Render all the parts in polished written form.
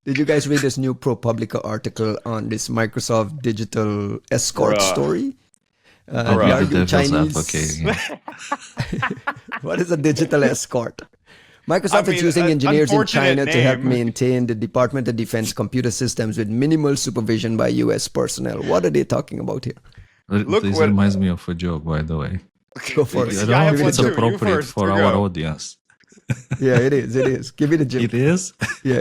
Did you guys read this new ProPublica article on this Microsoft digital escort Bruh. story? I'll They be the argue devil's Chinese. advocate again. What is a digital escort? Microsoft is using an engineers in unfortunate China to help name. maintain the Department of Defense computer systems with minimal supervision by U.S. personnel. What are they talking about here? Look This what- reminds me of a joke, by the way. Go for it. I I don't know have if one it's too. You appropriate first. for You our go. audience. Yeah, it is. It is. Give it a jump. It is? Yeah.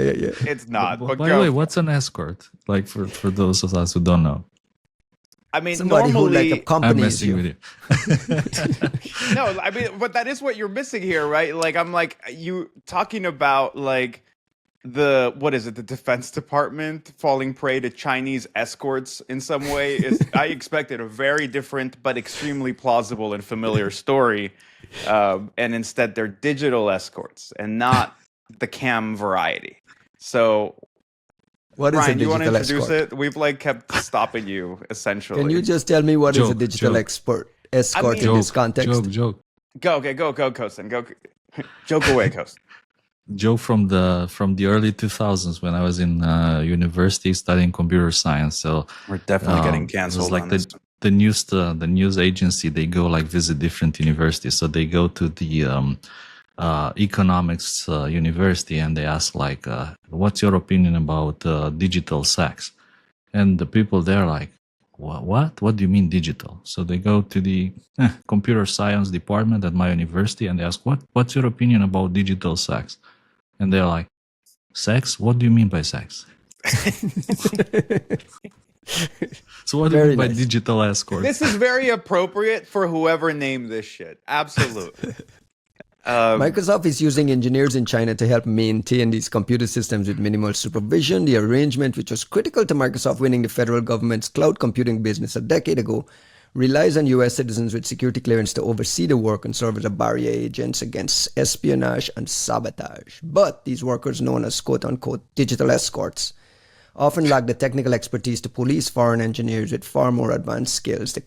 It's not. But By go. the way, what's an escort? Like for those of us who don't know. I mean, Somebody who normally, like I'm accompanies messing you. with you. no, I mean, but that is what you're missing here, right? Like, I'm like, you talking about like what is it, the Defense Department falling prey to Chinese escorts in some way is, I expected a very different but extremely plausible and familiar story. And instead they're digital escorts and not the cam variety. So What is Ryan, a you want to digital introduce escort? it? We've like kept stopping you essentially. Can you just tell me what is a Joke, digital joke. escort mean- in this context? Joke. go, Costin. Go, joke away, Costin. Joke from the early 2000s when I was in university studying computer science. So We're definitely getting it was canceled like on this. the news agency. They go like visit different universities. So they go to the economics university and they ask like, what's your opinion about digital sex? And the people there like, what do you mean digital? So they go to the computer science department at my university and they ask, what's your opinion about digital sex? And they're like, sex? What do you mean by sex? So what do you Very mean by nice. digital escort? This is very appropriate for whoever named this shit. Absolutely. Microsoft is using engineers in China to help maintain these computer systems with minimal supervision. The arrangement, which was critical to Microsoft winning the federal government's cloud computing business a decade ago, relies on U.S. citizens with security clearance to oversee the work and serve as a barrier agents against espionage and sabotage. But these workers, known as quote-unquote digital escorts, often lack the technical expertise to police foreign engineers with far more advanced skills, the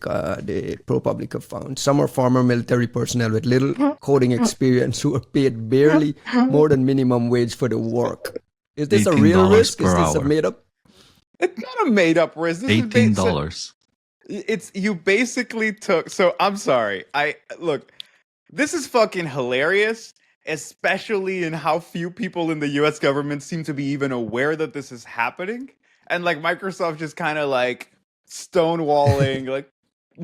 ProPublica found. Some are former military personnel with little coding experience who are paid barely more than minimum wage for the work. Is this a real $18 risk? Is per this a hour. made up? It's not a made up risk. This is $18. It's you basically took. So I'm sorry. Look. This is fucking hilarious, especially in how few people in the U.S. government seem to be even aware that this is happening, and like Microsoft just kind of like stonewalling, like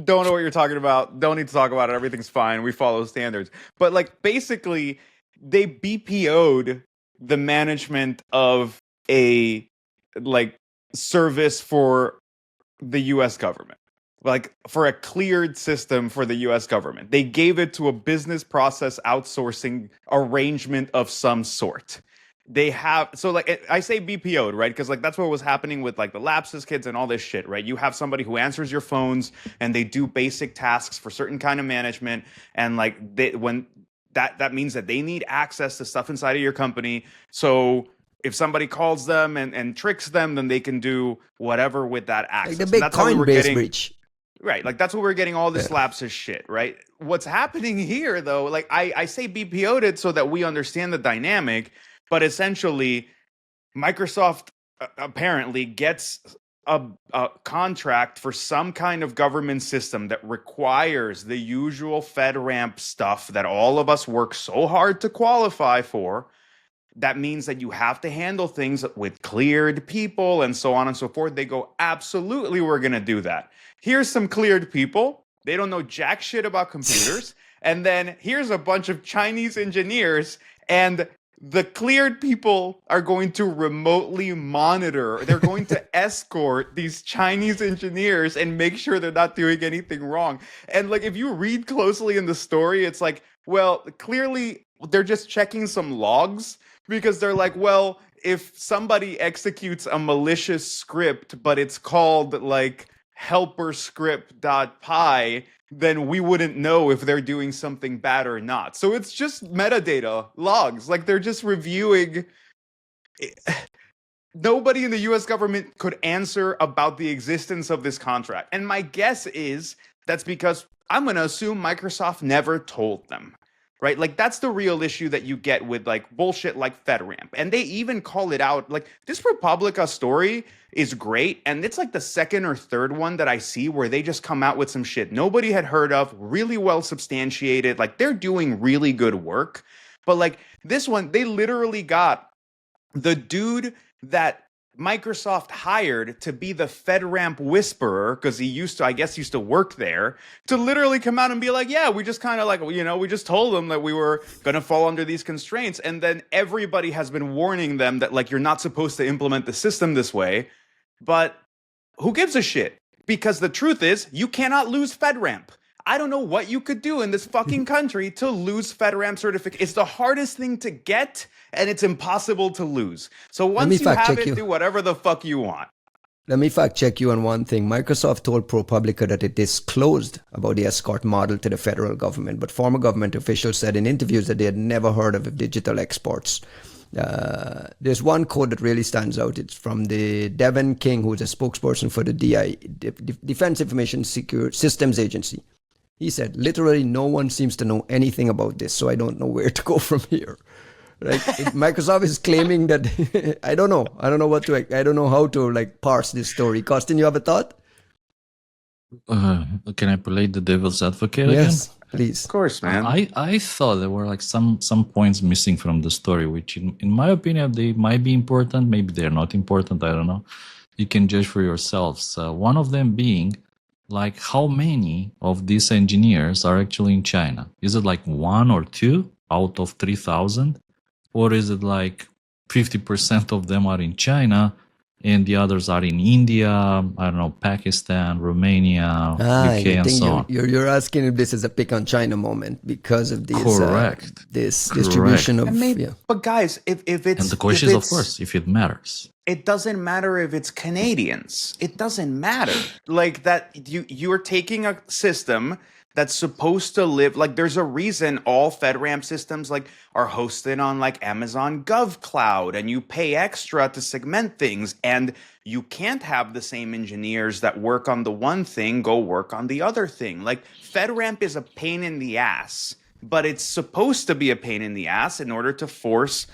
don't know what you're talking about. Don't need to talk about it. Everything's fine. We follow standards. But like basically, they BPO'd the management of a like service for the U.S. government, like for a cleared system for the US government. They gave it to a business process outsourcing arrangement of some sort. They have, so like I say BPO'd, right? Because like that's what was happening with like the lapses kids and all this shit, right? You have somebody who answers your phones and they do basic tasks for certain kind of management. And like when that means that they need access to stuff inside of your company. So if somebody calls them and tricks them, then they can do whatever with that access. Like the big And that's how we were Coinbase getting, breach. right, like that's what we're getting all this lapses shit, right? What's happening here, though, like I say BPO'd it so that we understand the dynamic, but essentially, Microsoft apparently gets a contract for some kind of government system that requires the usual FedRAMP stuff that all of us work so hard to qualify for. That means that you have to handle things with cleared people and so on and so forth. They go, absolutely, we're going to do that. Here's some cleared people. They don't know jack shit about computers. And then here's a bunch of Chinese engineers, and the cleared people are going to remotely monitor. They're going to escort these Chinese engineers and make sure they're not doing anything wrong. And like, if you read closely in the story, it's like, well, clearly they're just checking some logs. Because they're like, well, if somebody executes a malicious script, but it's called like helperscript.py, then we wouldn't know if they're doing something bad or not. So it's just metadata logs. Like they're just reviewing. Nobody in the US government could answer about the existence of this contract. And my guess is that's because I'm going to assume Microsoft never told them. right? Like that's the real issue that you get with like bullshit like FedRAMP. And they even call it out. Like this ProPublica story is great. And it's like the second or third one that I see where they just come out with some shit nobody had heard of, really well substantiated. Like they're doing really good work. But like this one, they literally got the dude that Microsoft hired to be the FedRAMP whisperer, because he used to work there, to literally come out and be like, yeah, we just kind of like, we just told them that we were going to fall under these constraints. And then everybody has been warning them that like, you're not supposed to implement the system this way. But who gives a shit? Because the truth is, you cannot lose FedRAMP. I don't know what you could do in this fucking country to lose FedRAMP certificate. It's the hardest thing to get, and it's impossible to lose. So once you have it, do whatever the fuck you want. Let me fact check you on one thing. Microsoft told ProPublica that it disclosed about the escort model to the federal government, but former government officials said in interviews that they had never heard of digital exports. There's one quote that really stands out. It's from the Devin King, who is a spokesperson for the Defense Information Systems Agency. He said, literally no one seems to know anything about this, so I don't know where to go from here. Like Microsoft is claiming that I don't know how to like parse this story. Costin, you have a thought? Can I play the devil's advocate again? Yes, please. Of course, man. I thought there were like some points missing from the story, which in my opinion, they might be important. Maybe they're not important. I don't know. You can judge for yourselves. One of them being like how many of these engineers are actually in China? Is it like 1 or 2 out of 3,000? Or is it like 50% of them are in China and the others are in India, I don't know, Pakistan, Romania, UK, and so on? You're asking if this is a pick on China moment because of this, this Correct. distribution of... But guys, if it's... And the question is, of course, if it matters. It doesn't matter if it's Canadians. It doesn't matter. Like that you're taking a system that's supposed to live, like there's a reason all FedRAMP systems like are hosted on like Amazon GovCloud, and you pay extra to segment things, and you can't have the same engineers that work on the one thing go work on the other thing. Like FedRAMP is a pain in the ass, but it's supposed to be a pain in the ass in order to force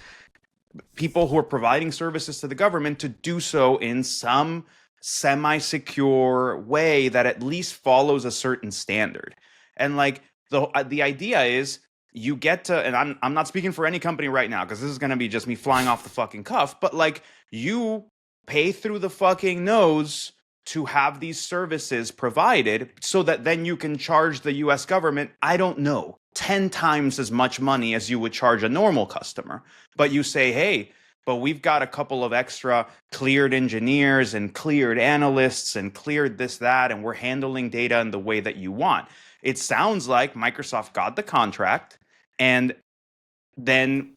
people who are providing services to the government to do so in some semi-secure way that at least follows a certain standard. And like the idea is you get to, and I'm not speaking for any company right now because this is going to be just me flying off the fucking cuff, but like you pay through the fucking nose to have these services provided so that then you can charge the US government, I don't know, 10 times as much money as you would charge a normal customer. But you say, hey, but we've got a couple of extra cleared engineers and cleared analysts and cleared this, that, and we're handling data in the way that you want. It sounds like Microsoft got the contract and then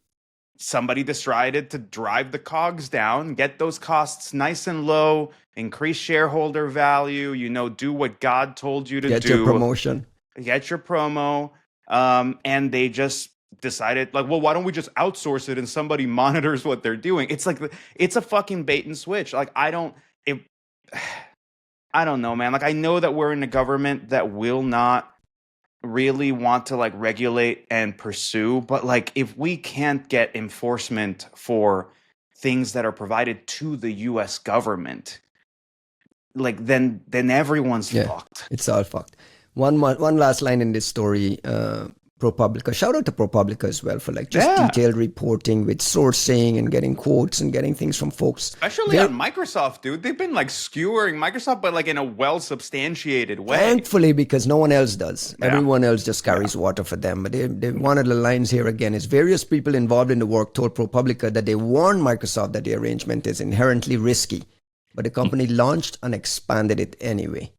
somebody decided to drive the cogs down, get those costs nice and low, increase shareholder value, do what God told you to do. Get your promotion. Get your promo. And they just decided like, well, why don't we just outsource it and somebody monitors what they're doing? It's like, it's a fucking bait and switch. Like, I don't know, man. Like, I know that we're in a government that will not really want to like regulate and pursue, but like if we can't get enforcement for things that are provided to the US government, like then everyone's fucked. It's all fucked. One last line in this story. ProPublica. Shout out to ProPublica as well for like just detailed reporting with sourcing and getting quotes and getting things from folks. Especially on Microsoft, dude. They've been like skewering Microsoft, but like in a well-substantiated way. Thankfully, because no one else does. Yeah. Everyone else just carries water for them. But one of the lines here again is various people involved in the work told ProPublica that they warned Microsoft that the arrangement is inherently risky. But the company launched and expanded it anyway.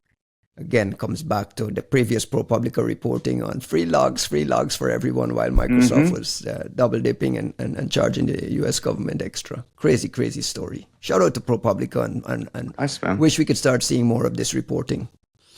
Again, comes back to the previous ProPublica reporting on free logs for everyone while Microsoft was double dipping and charging the US government extra. Crazy story. Shout out to ProPublica and I wish we could start seeing more of this reporting.